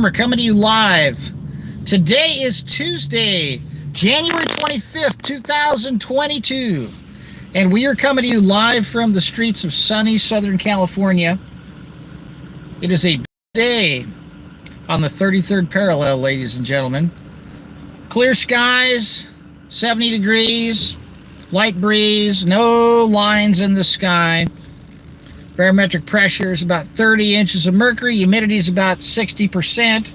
We're coming to you live. Today is Tuesday, January 25th, 2022. And we are coming to you live from the streets of sunny Southern California. It is a day on the 33rd parallel, ladies and gentlemen. Clear skies, 70 degrees, light breeze, no lines in the sky. Barometric pressure is about 30 inches of mercury. Humidity is about 60%.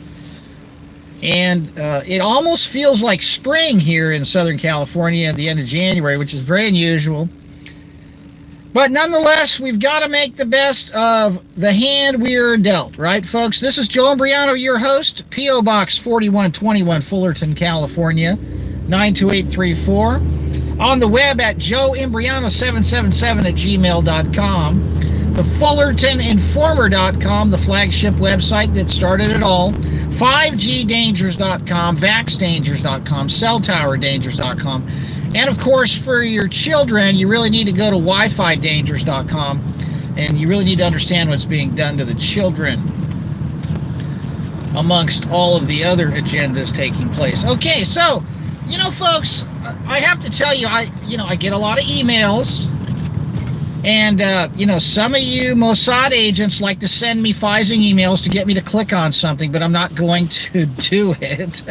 And it almost feels like spring here in Southern California at the end of January, which is very unusual. But nonetheless, we've got to make the best of the hand we're dealt, right, folks? This is Joe Imbriano, your host, P.O. Box 4121, Fullerton, California, 92834. On the web at joeimbriano777@gmail.com. The FullertonInformer.com, the flagship website that started it all. 5gdangers.com, vaxdangers.com, celltowerdangers.com. And of course, for your children, you really need to go to wifidangers.com, and you really need to understand what's being done to the children amongst all of the other agendas taking place. Okay, so, you know, folks, I have to tell you, I get a lot of emails. And, some of you Mossad agents like to send me phishing emails to get me to click on something, but I'm not going to do it.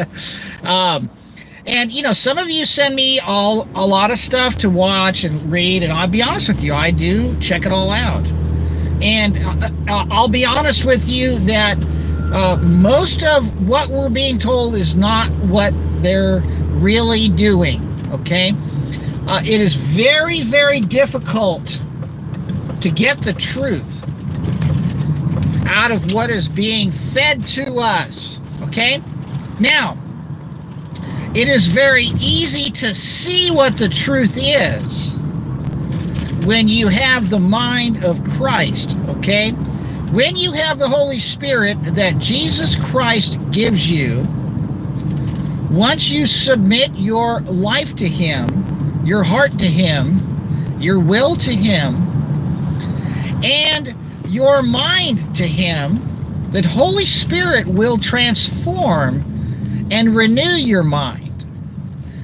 Some of you send me a lot of stuff to watch and read, and I'll be honest with you, I do check it all out. And I'll be honest with you that most of what we're being told is not what they're really doing, okay? It is very, very difficult to get the truth out of what is being fed to us, okay? Now, it is very easy to see what the truth is when you have the mind of Christ, okay? When you have the Holy Spirit that Jesus Christ gives you, once you submit your life to Him, your heart to Him, your will to Him, and your mind to Him, the Holy Spirit will transform and renew your mind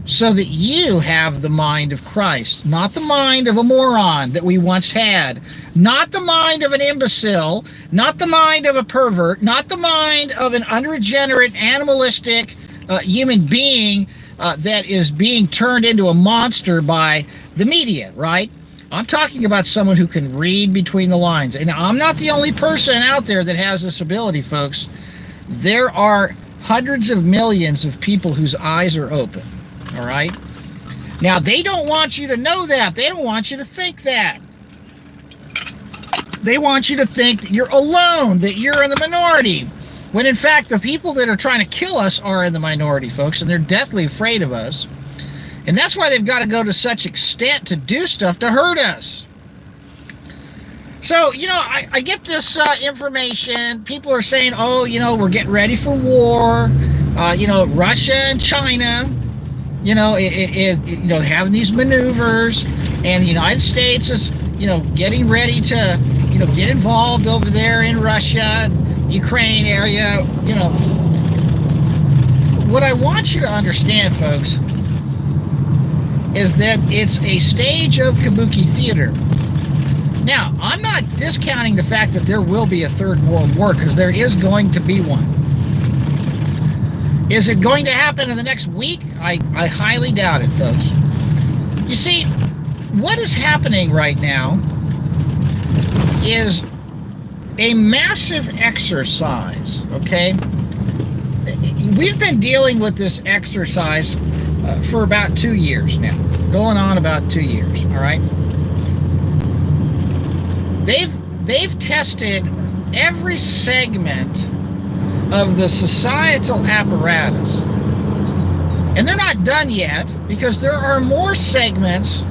so that you have the mind of Christ, not the mind of a moron that we once had, not the mind of an imbecile, not the mind of a pervert, not the mind of an unregenerate, animalistic human being that is being turned into a monster by the media, right? I'm talking about someone who can read between the lines. And I'm not the only person out there that has this ability, folks. There are hundreds of millions of people whose eyes are open, all right? Now, they don't want you to know that. They don't want you to think that. They want you to think that you're alone, that you're in the minority, when in fact, the people that are trying to kill us are in the minority, folks, and they're deathly afraid of us. And that's why they've got to go to such extent to do stuff to hurt us. So, I get this information. People are saying, oh, we're getting ready for war. Russia and China, having these maneuvers. And the United States is, getting ready to, get involved over there in Russia, Ukraine area. What I want you to understand, folks, is that it's a stage of kabuki theater. Now, I'm not discounting the fact that there will be a third world war, because there is going to be one. Is it going to happen in the next week? I highly doubt it, folks. You see, what is happening right now is a massive exercise, okay? We've been dealing with this exercise for about 2 years now, going on about 2 years, all right? They've tested every segment of the societal apparatus, and they're not done yet, because there are more segments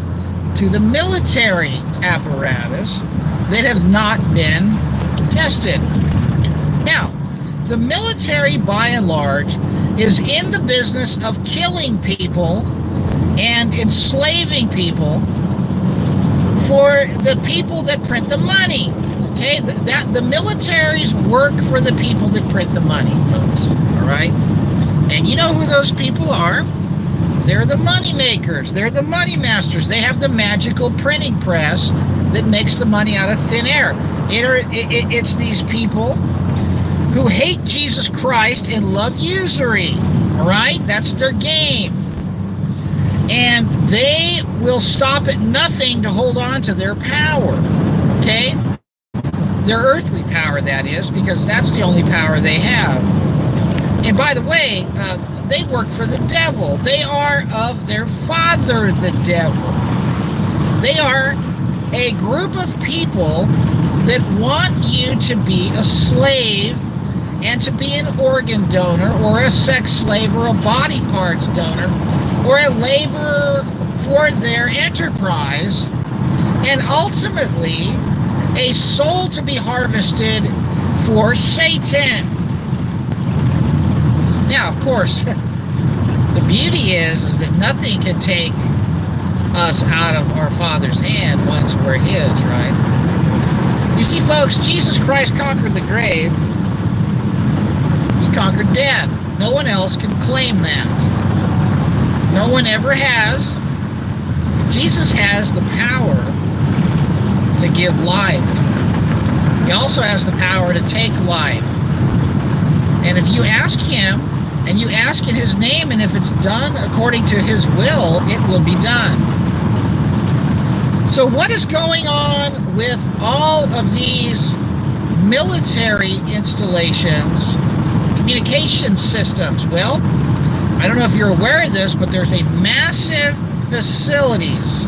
to the military apparatus that have not been tested. Now, the military, by and large, is in the business of killing people and enslaving people for the people that print the money. Okay, that the militaries work for the people that print the money, folks. All right, and you know who those people are? They're the money makers. They're the money masters. They have the magical printing press that makes the money out of thin air. It's these people who hate Jesus Christ and love usury. All right, that's their game. And they will stop at nothing to hold on to their power. Okay? Their earthly power, that is, because that's the only power they have. And by the way, they work for the devil. They are of their father, the devil. They are a group of people that want you to be a slave and to be an organ donor or a sex slave or a body parts donor or a laborer for their enterprise, and ultimately a soul to be harvested for Satan. Now, of course, the beauty is that nothing can take us out of our Father's hand once we're His, right? You see, folks, Jesus Christ conquered the grave. He conquered death. No one else can claim that. No one ever has. Jesus has the power to give life. He also has the power to take life. And if you ask Him, and you ask in His name, and if it's done according to His will, it will be done. So what is going on with all of these military installations, communication systems? Well, I don't know if you're aware of this, but there's a massive facilities.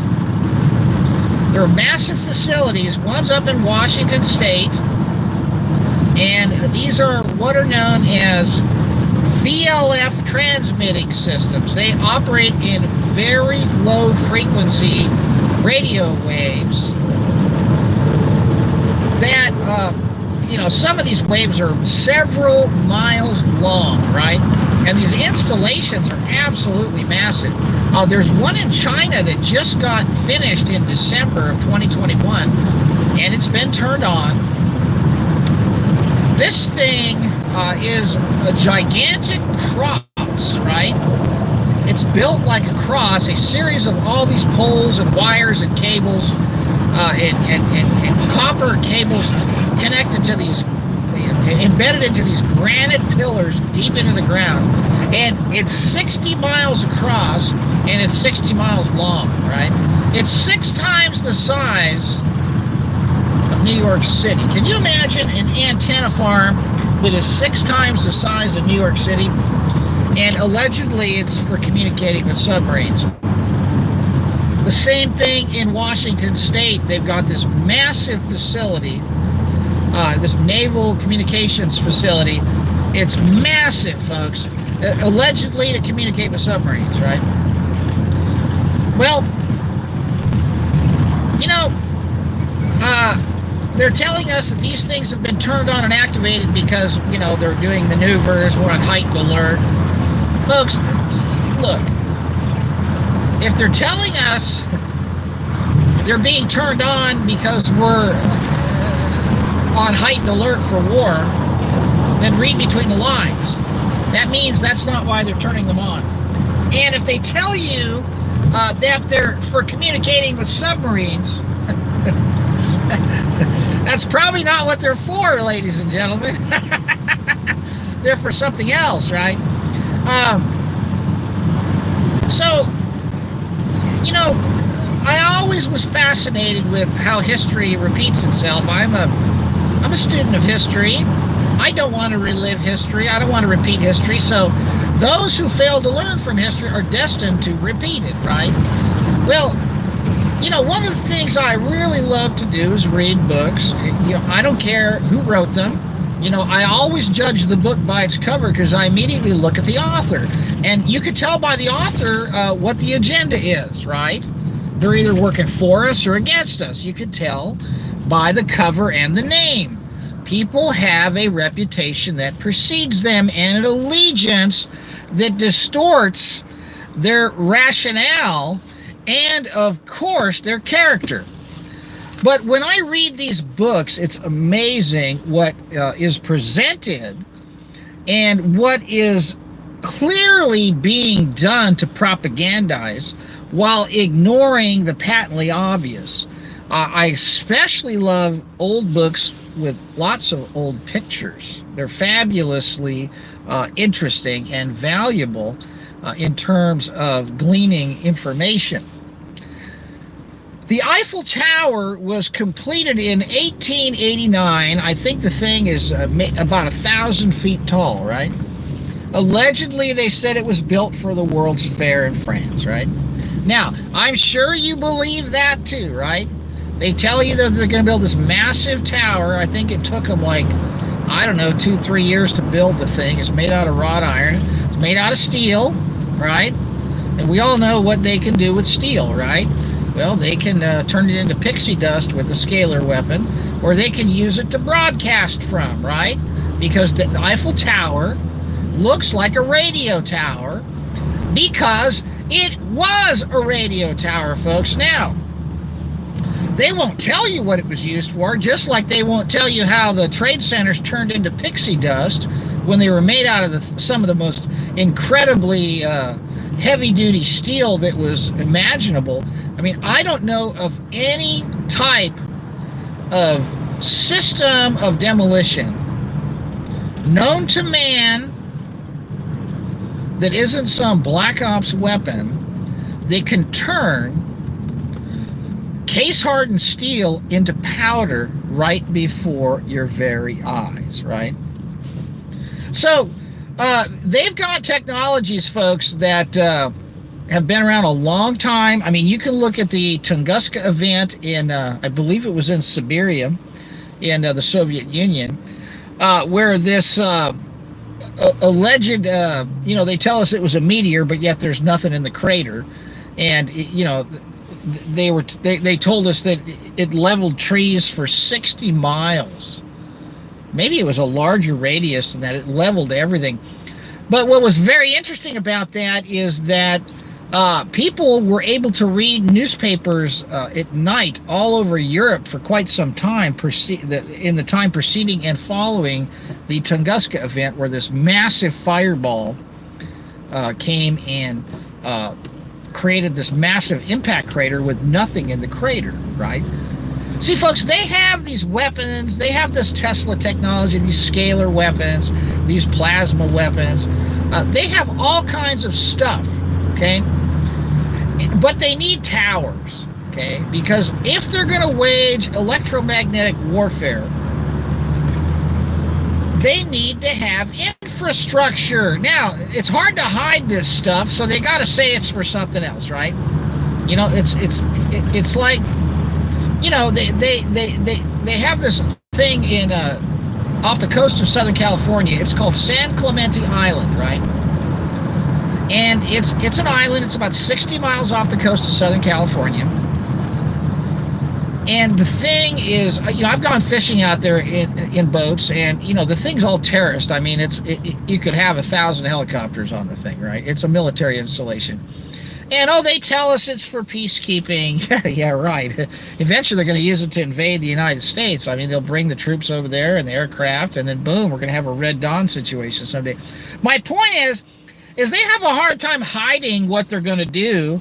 There are massive facilities. One's up in Washington State, and these are what are known as VLF transmitting systems. They operate in very low frequency radio waves that, some of these waves are several miles long, right? And these installations are absolutely massive. There's one in China that just got finished in December of 2021, and it's been turned on. This thing is a gigantic cross, right? It's built like a cross, a series of all these poles and wires and cables and copper cables connected to these, embedded into these granite pillars deep into the ground. And it's 60 miles across, and it's 60 miles long, right? It's 6 times the size of New York City. Can you imagine an antenna farm that is 6 times the size of New York City? And allegedly it's for communicating with submarines. The same thing in Washington State. They've got this massive facility, this naval communications facility. It's massive, folks. Allegedly to communicate with submarines, right? Well, they're telling us that these things have been turned on and activated because, they're doing maneuvers, we're on heightened alert. Folks, look, if they're telling us they're being turned on because we're on heightened alert for war, then read between the lines. That means that's not why they're turning them on. And if they tell you that they're for communicating with submarines, that's probably not what they're for, ladies and gentlemen. They're for something else, right? I always was fascinated with how history repeats itself. I'm a student of history. I don't want to relive history. I don't want to repeat history. So those who fail to learn from history are destined to repeat it, right? Well, one of the things I really love to do is read books. I don't care who wrote them. I always judge the book by its cover because I immediately look at the author. And you could tell by the author what the agenda is, right? They're either working for us or against us. You could tell by the cover and the name. People have a reputation that precedes them and an allegiance that distorts their rationale and, of course, their character. But when I read these books, it's amazing what is presented and what is clearly being done to propagandize while ignoring the patently obvious. I especially love old books with lots of old pictures. They're fabulously interesting and valuable in terms of gleaning information. The Eiffel Tower was completed in 1889. I think the thing is about 1,000 feet tall, right? Allegedly, they said it was built for the World's Fair in France, right? Now, I'm sure you believe that too, right? They tell you that they're going to build this massive tower. I think it took them like, I don't know, 2-3 years to build the thing. It's made out of wrought iron. It's made out of steel, right? And we all know what they can do with steel, right? Well, they can turn it into pixie dust with a scalar weapon, or they can use it to broadcast from, right? Because the Eiffel Tower looks like a radio tower because it was a radio tower, folks. Now, they won't tell you what it was used for, just like they won't tell you how the trade centers turned into pixie dust when they were made out of some of the most incredibly heavy-duty steel that was imaginable. I mean, I don't know of any type of system of demolition known to man that isn't some black ops weapon that can turn case-hardened steel into powder right before your very eyes, right? So they've got technologies, folks, that have been around a long time. I mean, you can look at the Tunguska event in, I believe it was in Siberia, in the Soviet Union, where this alleged, you know, they tell us it was a meteor, but yet there's nothing in the crater. And, you know, they told us that it leveled trees for 60 miles. Maybe it was a larger radius than that. It leveled everything. But what was very interesting about that is that people were able to read newspapers at night all over Europe for quite some time, in the time preceding and following the Tunguska event, where this massive fireball came and created this massive impact crater with nothing in the crater, right? See, folks, they have these weapons. They have this Tesla technology, these scalar weapons, these plasma weapons. They have all kinds of stuff, okay? But they need towers, okay? Because if they're going to wage electromagnetic warfare, they need to have infrastructure. Now, it's hard to hide this stuff, so they got to say it's for something else, right? You know, it's like, you know, they have this thing in off the coast of Southern California. It's called San Clemente Island, right? And it's an island. It's about 60 miles off the coast of Southern California. And the thing is, you know, I've gone fishing out there in boats, and, you know, the thing's all terraced. I mean, you could have 1,000 helicopters on the thing, right? It's a military installation. And, oh, they tell us it's for peacekeeping. Yeah, right. Eventually, they're going to use it to invade the United States. I mean, they'll bring the troops over there and the aircraft, and then, boom, we're going to have a Red Dawn situation someday. My point is they have a hard time hiding what they're going to do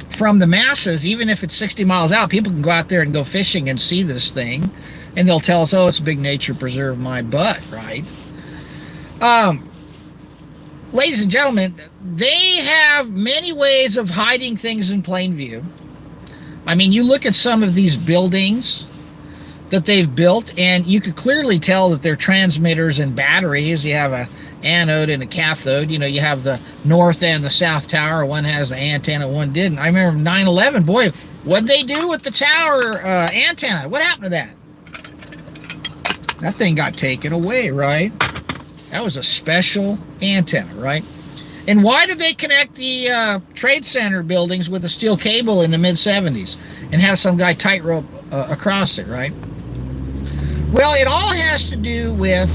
from the masses. Even if it's 60 miles out, people can go out there and go fishing and see this thing, and they'll tell us, oh, it's a big nature preserve, my butt, right? Ladies and gentlemen, they have many ways of hiding things in plain view. I mean, you look at some of these buildings that they've built, and you could clearly tell that they're transmitters and batteries. You have a anode and a cathode. You know, you have the north and the south tower. One has the antenna, one didn't. I remember 9/11, boy, what'd they do with the tower antenna? What happened to that? That thing got taken away, right? That was a special antenna, right? And why did they connect the Trade Center buildings with a steel cable in the mid-70s and have some guy tightrope across it, right? Well, it all has to do with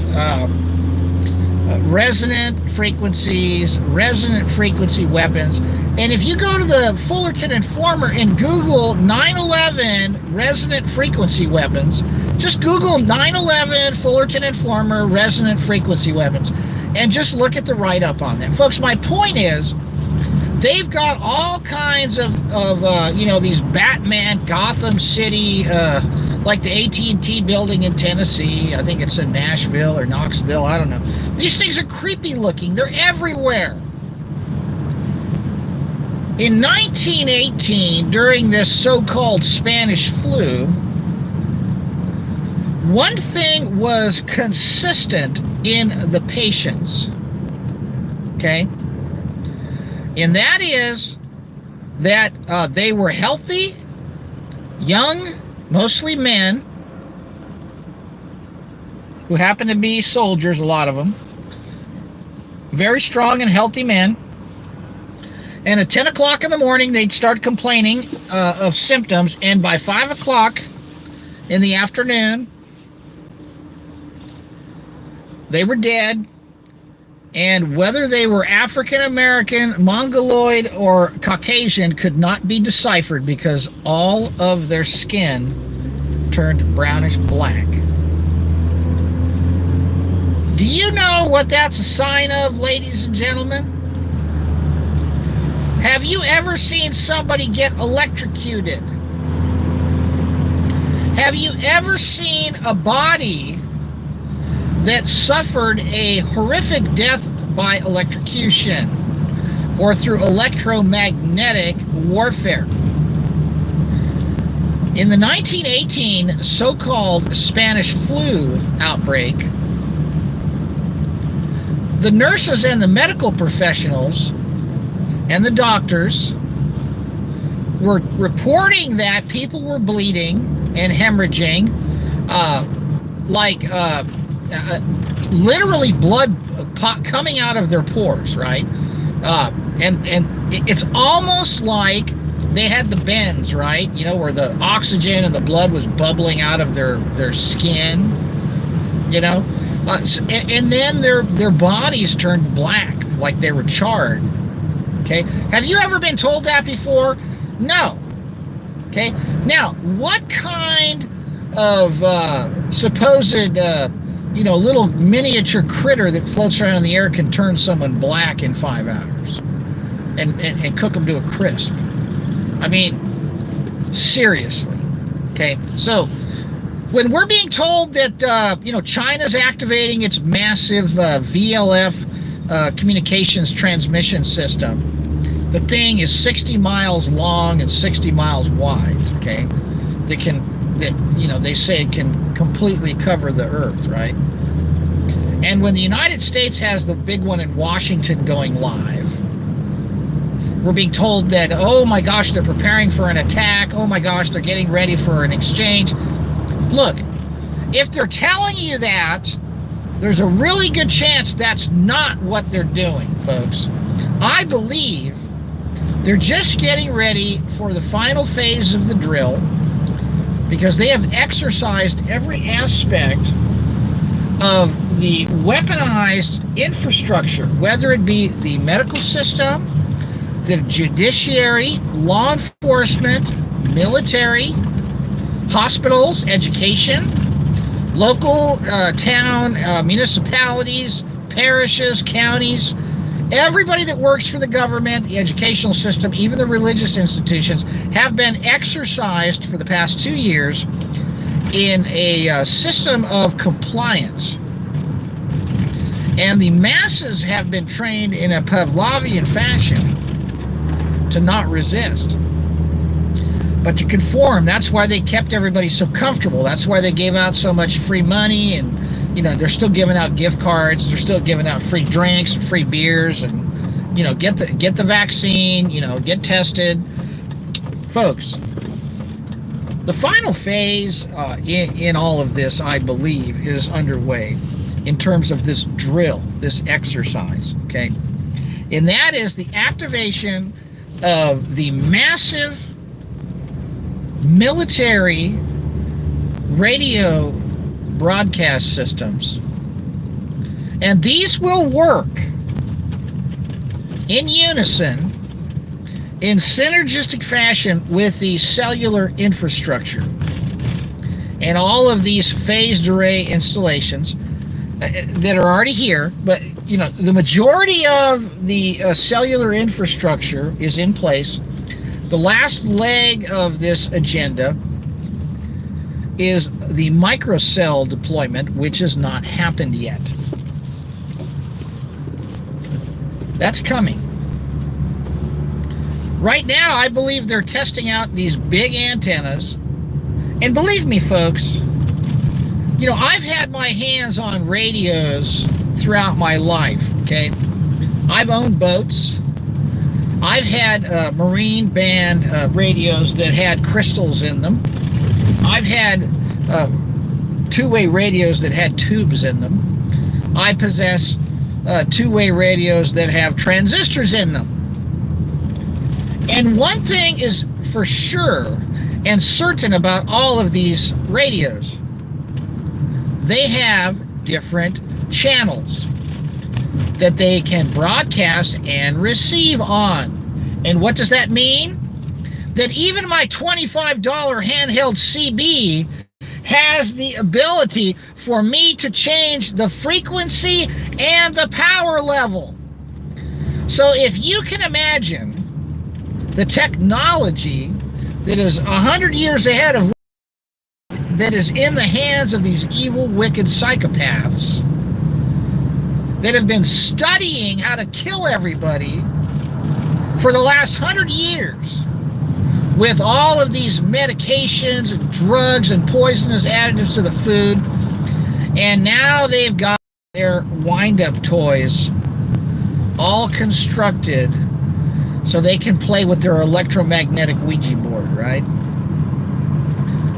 resonant frequencies, resonant frequency weapons. And if you go to the Fullerton Informer and Google 9/11 resonant frequency weapons, just Google 9/11 Fullerton Informer resonant frequency weapons, and just look at the write-up on that. Folks, my point is, they've got all kinds of you know, these Batman Gotham City, like the AT&T building in Tennessee. I think it's in Nashville or Knoxville, I don't know. These things are creepy looking. They're everywhere. In 1918, during this so-called Spanish flu, one thing was consistent in the patients, okay? And that is that they were healthy, young, mostly men, who happened to be soldiers, a lot of them. Very strong and healthy men. And at 10 o'clock in the morning, they'd start complaining of symptoms. And by 5 o'clock in the afternoon, they were dead. And whether they were African American, Mongoloid, or Caucasian could not be deciphered because all of their skin turned brownish black. Do you know what that's a sign of, ladies and gentlemen? Have you ever seen somebody get electrocuted? Have you ever seen a body that suffered a horrific death by electrocution or through electromagnetic warfare? In the 1918 so-called Spanish flu outbreak, the nurses and the medical professionals and the doctors were reporting that people were bleeding and hemorrhaging, literally blood coming out of their pores, right? And it's almost like they had the bends, right? You know, where the oxygen and the blood was bubbling out of their skin, you know? And then their bodies turned black, like they were charred. Okay, have you ever been told that before? No. Okay, now what kind of supposed you know, little miniature critter that floats around in the air can turn someone black in 5 hours and cook them to a crisp? I mean, seriously. Okay, so when we're being told that you know, China's activating its massive VLF communications transmission system, the thing is 60 miles long and 60 miles wide, okay? That you know, they say it can completely cover the earth, right? And when the United States has the big one in Washington going live, we're being told that, oh my gosh, they're preparing for an attack. Oh my gosh, they're getting ready for an exchange. Look, if they're telling you that, there's a really good chance that's not what they're doing, folks. I believe they're just getting ready for the final phase of the drill, because they have exercised every aspect of the weaponized infrastructure, whether it be the medical system, the judiciary, law enforcement, military, hospitals, education, local, town, municipalities, parishes, counties. Everybody that works for the government, the educational system, even the religious institutions, have been exercised for the past 2 years in a system of compliance. And the masses have been trained in a Pavlovian fashion to not resist, but to conform. That's why they kept everybody so comfortable. That's why they gave out so much free money, and you know, they're still giving out gift cards, they're still giving out free drinks and free beers, and you know, get the vaccine, you know, get tested. Folks, the final phase in all of this, I believe, is underway in terms of this drill, this exercise, okay? And that is the activation of the massive military radio broadcast systems And these will work in unison, in synergistic fashion with the cellular infrastructure. And all of these phased array installations that are already here, but you know, the majority of the cellular infrastructure is in place. The last leg of this agenda is the microcell deployment, which has not happened yet. That's coming. Right now, I believe they're testing out these big antennas. And believe me, folks, you know, I've had my hands on radios throughout my life, okay? I've owned boats. I've had marine band radios that had crystals in them. I've had two-way radios that had tubes in them. I possess two-way radios that have transistors in them. And one thing is for sure and certain about all of these radios: they have different channels that they can broadcast and receive on. And what does that mean? That even my $25 handheld CB has the ability for me to change the frequency and the power level. So if you can imagine the technology that is 100 years ahead of that is in the hands of these evil, wicked psychopaths that have been studying how to kill everybody for the last 100 years with all of these medications and drugs and poisonous additives to the food. And now they've got their wind-up toys all constructed so they can play with their electromagnetic Ouija board, right?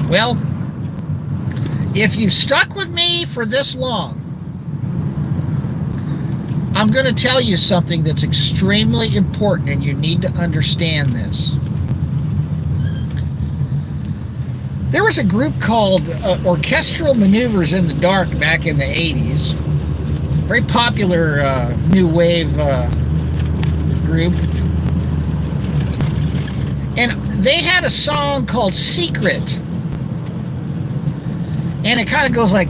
Well, if you've stuck with me for this long, I'm going to tell you something that's extremely important, and you need to understand this. There was a group called Orchestral Maneuvers in the Dark back in the 80s. Very popular new wave group. And they had a song called Secret. And it kind of goes like,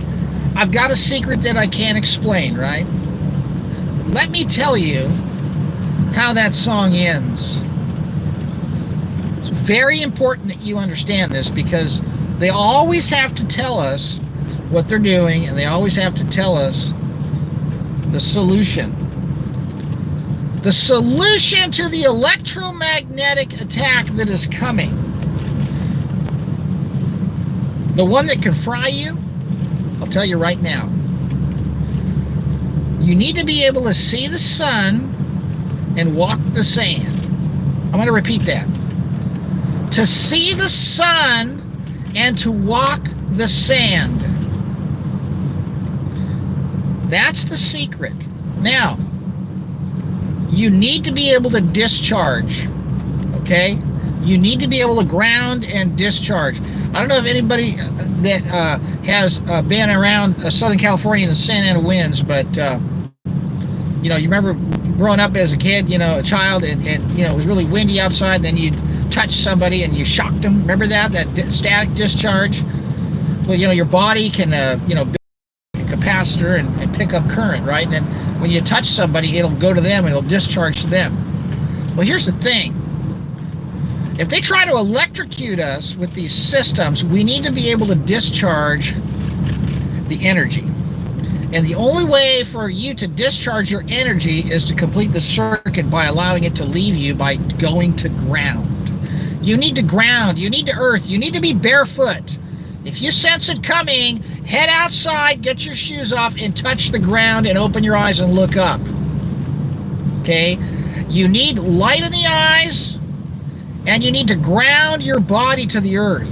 I've got a secret that I can't explain, right? Let me tell you how that song ends. It's very important that you understand this, because they always have to tell us what they're doing, and they always have to tell us the solution. The solution to the electromagnetic attack that is coming. The one that can fry you, I'll tell you right now. You need to be able to see the sun and walk the sand. I'm going to repeat that. To see the sun and to walk the sand. That's the secret. Now, you need to be able to discharge, okay? You need to be able to ground and discharge. I don't know if anybody that has been around Southern California in the Santa Ana winds, but you know, you remember growing up as a kid, you know, a child, and you know, it was really windy outside, and then you'd touch somebody and you shocked them. Remember that static discharge? Well, you know, your body can, you know, build a capacitor and pick up current, right? And then when you touch somebody, it'll go to them and it'll discharge to them. Well, here's the thing. If they try to electrocute us with these systems, we need to be able to discharge the energy. And the only way for you to discharge your energy is to complete the circuit by allowing it to leave you by going to ground. You need to ground, you need to earth, you need to be barefoot. If you sense it coming, head outside, get your shoes off, and touch the ground and open your eyes and look up. Okay? You need light in the eyes, and you need to ground your body to the earth.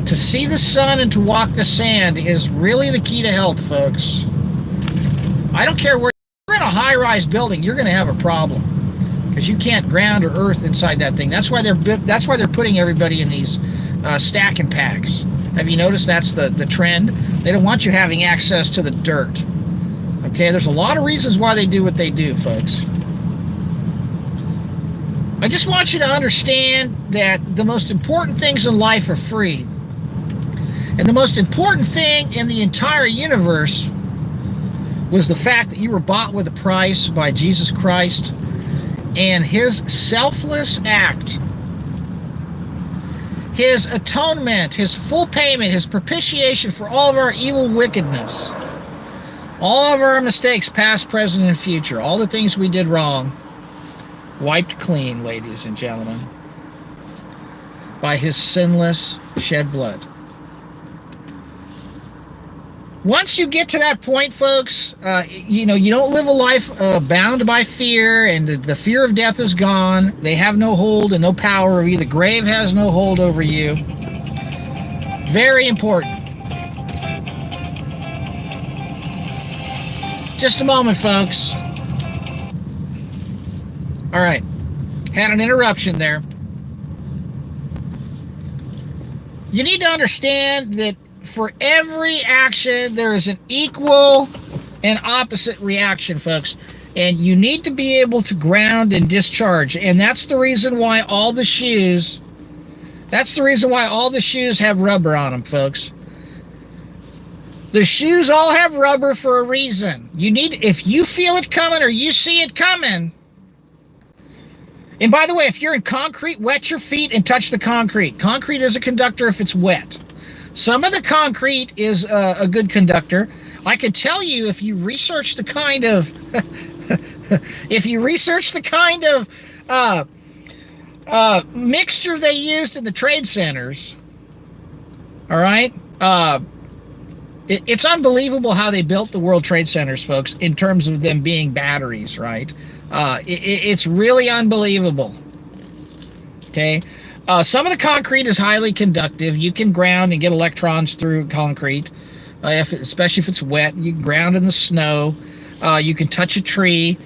To see the sun and to walk the sand is really the key to health, folks. I don't care where you're in a high-rise building, you're going to have a problem because you can't ground or earth inside that thing. That's why they're putting everybody in these stacking packs. Have you noticed that's the trend? They don't want you having access to the dirt. Okay, there's a lot of reasons why they do what they do, folks. I just want you to understand that the most important things in life are free. And the most important thing in the entire universe was the fact that you were bought with a price by Jesus Christ and his selfless act, his atonement, his full payment, his propitiation for all of our evil wickedness, all of our mistakes, past, present, and future, all the things we did wrong, wiped clean, ladies and gentlemen, by his sinless shed blood. Once you get to that point, folks, you don't live a life bound by fear, and the fear of death is gone. They have no hold and no power over you. The grave has no hold over you. Very important. Just a moment, folks. All right. Had an interruption there. You need to understand that for every action, there is an equal and opposite reaction, folks. And you need to be able to ground and discharge. And that's the reason why all the shoes, have rubber on them, folks. The shoes all have rubber for a reason. If you feel it coming or you see it coming. And by the way, if you're in concrete, wet your feet and touch the concrete. Concrete is a conductor if it's wet. Some of the concrete is a good conductor. I can tell you if you research the kind of mixture they used in the trade centers. All right, it's unbelievable how they built the World Trade Centers, folks, in terms of them being batteries. Right, it's really unbelievable. Okay. Some of the concrete is highly conductive. You can ground and get electrons through concrete, especially if it's wet. You can ground in the snow. You can touch a tree.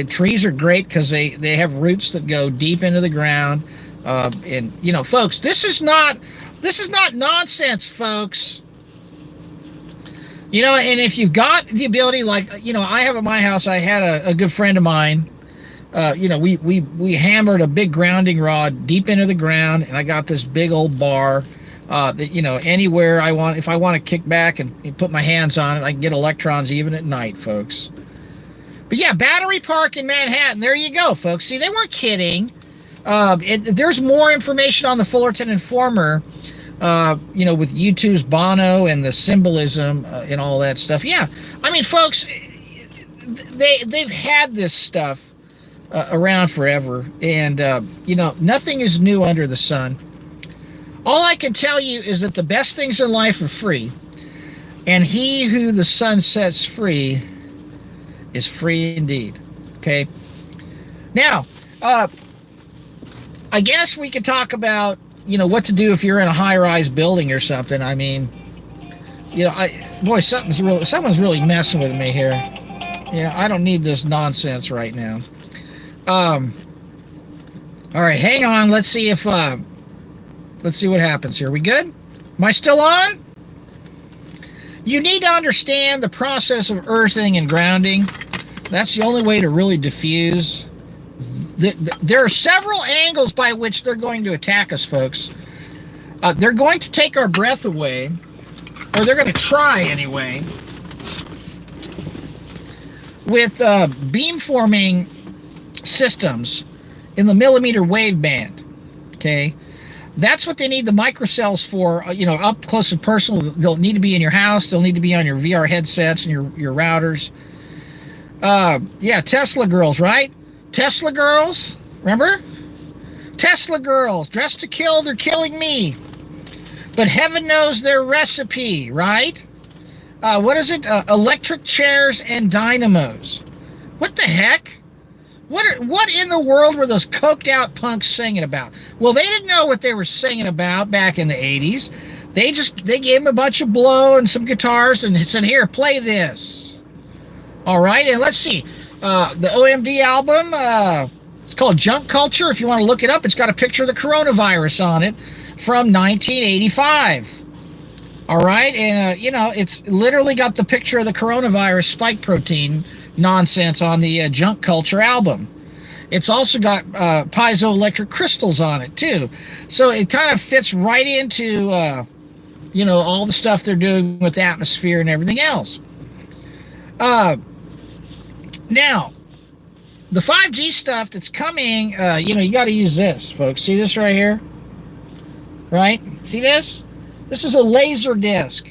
Trees are great because they have roots that go deep into the ground. And folks, this is not nonsense, folks. And if you've got the ability, like I have at my house, I had a good friend of mine. We hammered a big grounding rod deep into the ground, and I got this big old bar that anywhere I want, if I want to kick back and put my hands on it, I can get electrons even at night, folks. But yeah, Battery Park in Manhattan, there you go, folks. See, they weren't kidding. There's more information on the Fullerton Informer, with YouTube's Bono and the symbolism and all that stuff. Yeah, I mean, folks, they've had this stuff around forever, and nothing is new under the sun. All I can tell you is that the best things in life are free, and he who the sun sets free is free indeed. Okay, now I guess we could talk about what to do if you're in a high-rise building or something. I mean, someone's really messing with me here. Yeah, I don't need this nonsense right now. All right, hang on. Let's see what happens here. We good? Am I still on? You need to understand the process of earthing and grounding. That's the only way to really diffuse. There are several angles by which they're going to attack us, folks. They're going to take our breath away, or they're going to try anyway, with beamforming systems in the millimeter wave band. Okay, that's what they need the microcells for. Up close and personal. They'll need to be in your house. They'll need to be on your VR headsets and your routers. Yeah, Tesla girls, right? Tesla girls, remember? Tesla girls, dressed to kill, they're killing me. But heaven knows their recipe, right? What is it? Electric chairs and dynamos. What the heck? What in the world were those coked out punks singing about? Well, they didn't know what they were singing about back in the 80s. They gave them a bunch of blow and some guitars and said, here, play this. All right, and let's see. The OMD album, it's called Junk Culture. If you want to look it up, it's got a picture of the coronavirus on it from 1985. All right, and you know, it's literally got the picture of the coronavirus spike protein nonsense on the Junk Culture album. It's also got piezoelectric crystals on it too, so it kind of fits right into you know, all the stuff they're doing with the atmosphere and everything else. Now, the 5G stuff that's coming, you know, you got to use this, folks. See this right here? Right? See this? This is a laser disc.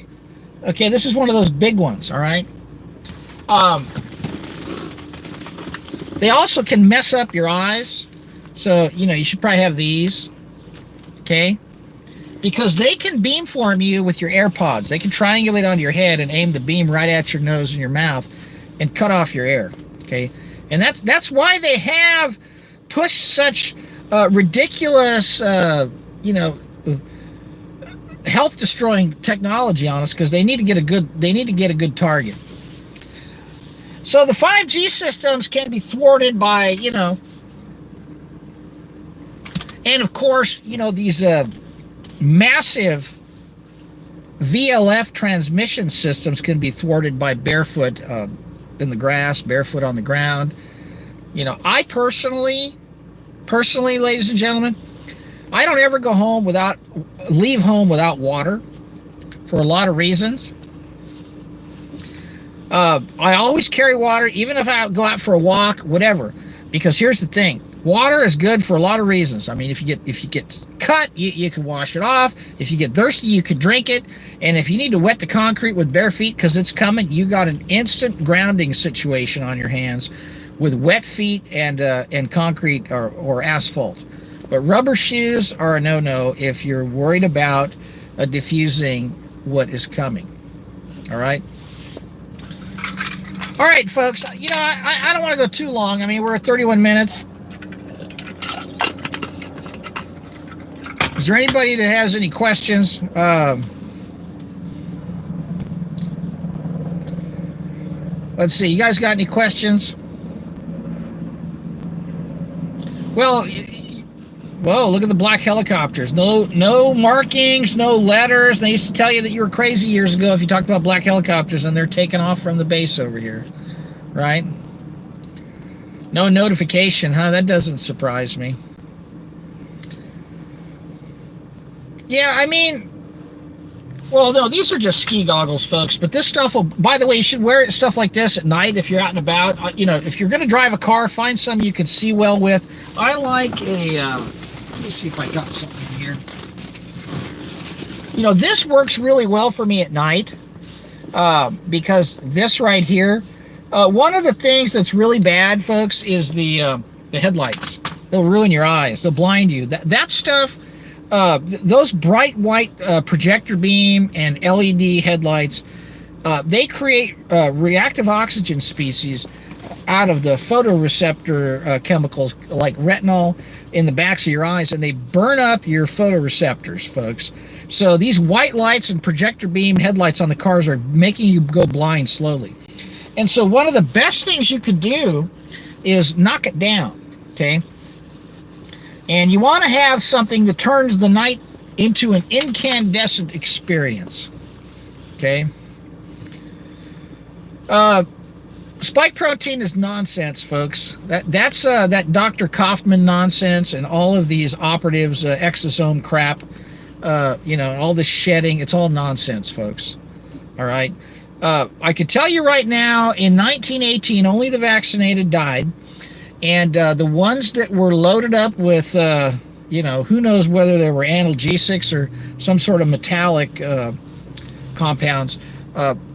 Okay, this is one of those big ones, all right? They also can mess up your eyes. So, you know, you should probably have these. Okay? Because they can beamform you with your AirPods. They can triangulate onto your head and aim the beam right at your nose and your mouth and cut off your air. Okay? And that's why they have pushed such ridiculous, you know, health-destroying technology on us, because they need to get a good target. So the 5G systems can be thwarted by, you know, and of course, you know, these massive VLF transmission systems can be thwarted by barefoot in the grass, barefoot on the ground. You know, I personally, ladies and gentlemen, I don't ever leave home without water for a lot of reasons. I always carry water, even if I go out for a walk, whatever. Because here's the thing: water is good for a lot of reasons. I mean, if you get cut, you can wash it off. If you get thirsty, you can drink it. And if you need to wet the concrete with bare feet because it's coming, you got an instant grounding situation on your hands with wet feet and concrete or asphalt. But rubber shoes are a no-no if you're worried about diffusing what is coming. All right? All right, folks. You know, I don't want to go too long. I mean, we're at 31 minutes. Is there anybody that has any questions? Let's see. You guys got any questions? Well, whoa, look at the black helicopters. No markings, no letters. They used to tell you that you were crazy years ago if you talked about black helicopters, and they're taking off from the base over here, right? No notification, huh? That doesn't surprise me. Yeah, I mean, well, no, these are just ski goggles, folks. But this stuff will, by the way, you should wear stuff like this at night if you're out and about. You know, if you're going to drive a car, find something you can see well with. I like a, let me see if I got something here. You know, this works really well for me at night because this right here, one of the things that's really bad, folks, is the headlights. They'll ruin your eyes. They'll blind you. That stuff, those bright white projector beam and LED headlights, they create reactive oxygen species out of the photoreceptor chemicals like retinol in the backs of your eyes, and they burn up your photoreceptors, folks. So these white lights and projector beam headlights on the cars are making you go blind slowly. And so one of the best things you could do is knock it down, okay? And you want to have something that turns the night into an incandescent experience, okay? Spike protein is nonsense, folks. That's that Dr. Kaufman nonsense and all of these operatives exosome crap, you know, all this shedding. It's all nonsense, folks. All right. I can tell you right now, in 1918, only the vaccinated died. And the ones that were loaded up with, you know, who knows whether they were analgesics or some sort of metallic compounds.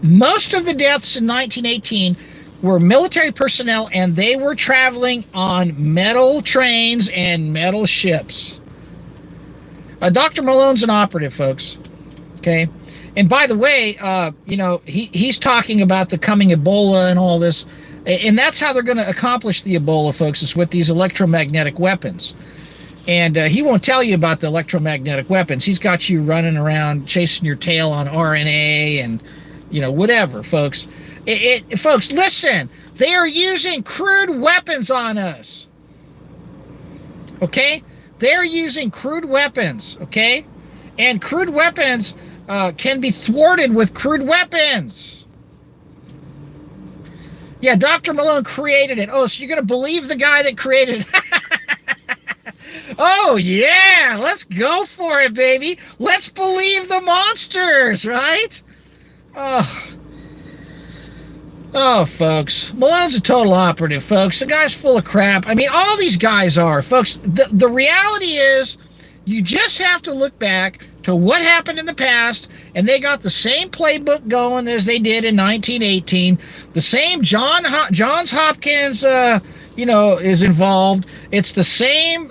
Most of the deaths in 1918 were military personnel, and they were traveling on metal trains and metal ships. Dr. Malone's an operative, folks. Okay? And by the way, you know, he's talking about the coming Ebola and all this. And that's how they're going to accomplish the Ebola, folks, is with these electromagnetic weapons. And he won't tell you about the electromagnetic weapons. He's got you running around chasing your tail on RNA and, you know, whatever, folks. Folks, listen. They are using crude weapons on us. Okay? They're using crude weapons, okay? And crude weapons can be thwarted with crude weapons. Yeah, Dr. Malone created it. Oh, so you're going to believe the guy that created it? Oh, yeah, let's go for it, baby. Let's believe the monsters, right? Oh, folks. Malone's a total operative, folks. The guy's full of crap. I mean, all these guys are, folks. The reality is, you just have to look back to what happened in the past, and they got the same playbook going as they did in 1918. The same Johns Hopkins, is involved. It's the same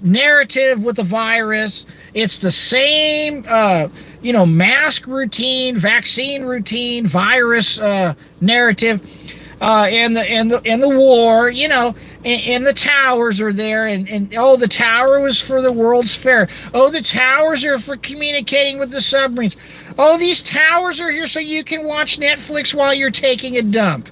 narrative with the virus. It's the same, mask routine, vaccine routine, virus narrative. And the war, and the towers are there, and oh, the tower was for the World's Fair. Oh, the towers are for communicating with the submarines. Oh, these towers are here so you can watch Netflix while you're taking a dump.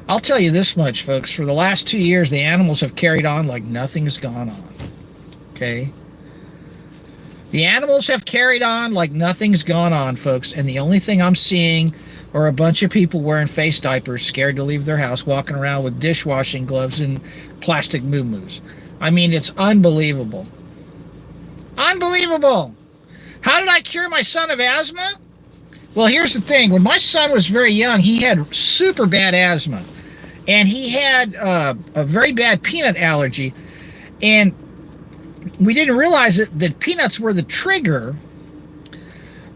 I'll tell you this much, folks. For the last 2 years, the animals have carried on like nothing's gone on. Okay? The animals have carried on like nothing's gone on, folks, and the only thing I'm seeing are a bunch of people wearing face diapers, scared to leave their house, walking around with dishwashing gloves and plastic moo-moos. I mean, it's unbelievable. Unbelievable! How did I cure my son of asthma? Well, here's the thing. When my son was very young, he had super bad asthma, and he had a very bad peanut allergy, and we didn't realize that peanuts were the trigger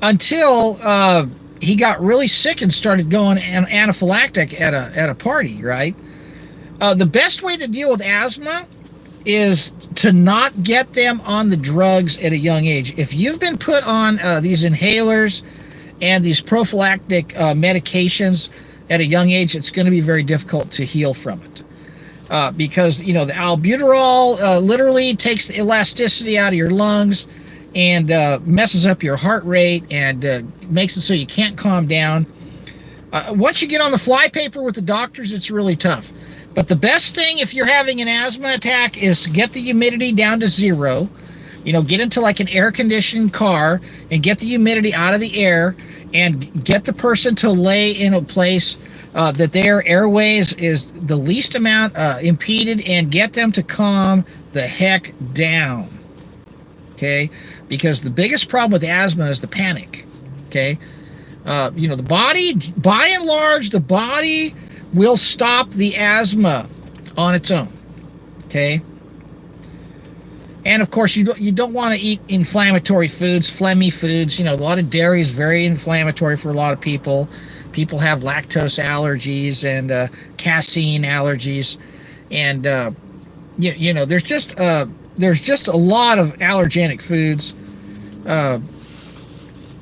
until he got really sick and started going anaphylactic at a party, right? The best way to deal with asthma is to not get them on the drugs at a young age. If you've been put on these inhalers and these prophylactic medications at a young age, it's going to be very difficult to heal from it. Because, the albuterol literally takes the elasticity out of your lungs and messes up your heart rate and makes it so you can't calm down. Once you get on the flypaper with the doctors, it's really tough. But the best thing if you're having an asthma attack is to get the humidity down to zero. Get into like an air-conditioned car and get the humidity out of the air and get the person to lay in a place that their airways is the least amount impeded, and get them to calm the heck down. Okay? Because the biggest problem with asthma is the panic. Okay? The body, by and large, the body will stop the asthma on its own. Okay? And of course, you don't want to eat inflammatory foods, phlegmy foods. A lot of dairy is very inflammatory for a lot of people. People have lactose allergies and casein allergies, and there's just a lot of allergenic foods.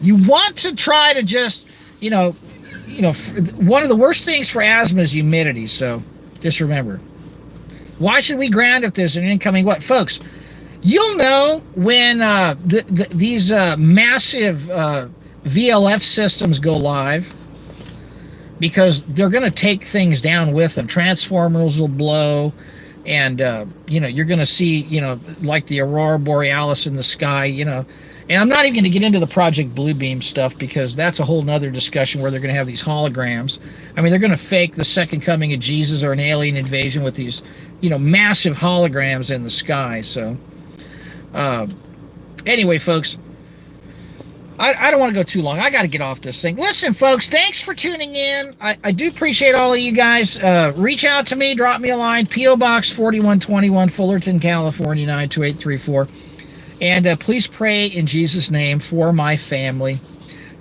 You want to try to just one of the worst things for asthma is humidity. So just remember, why should we ground if there's an incoming what, folks? You'll know when these massive VLF systems go live, because they're going to take things down with them. Transformers will blow, and you're going to see like the aurora borealis in the sky. And I'm not even going to get into the Project Bluebeam stuff, because that's a whole nother discussion where they're going to have these holograms. I mean, they're going to fake the second coming of Jesus or an alien invasion with these massive holograms in the sky. So anyway, folks, I don't want to go too long. I got to get off this thing. Listen, folks, thanks for tuning in. I do appreciate all of you guys. Reach out to me. Drop me a line. P.O. Box 4121, Fullerton, California, 92834. And please pray in Jesus' name for my family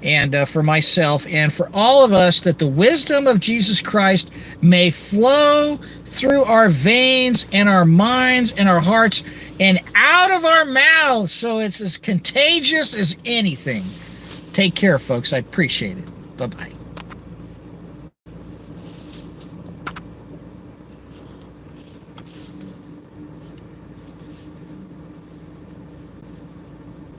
and for myself and for all of us, that the wisdom of Jesus Christ may flow through our veins and our minds and our hearts and out of our mouths, so it's as contagious as anything. Take care, folks. I appreciate it. Bye-bye.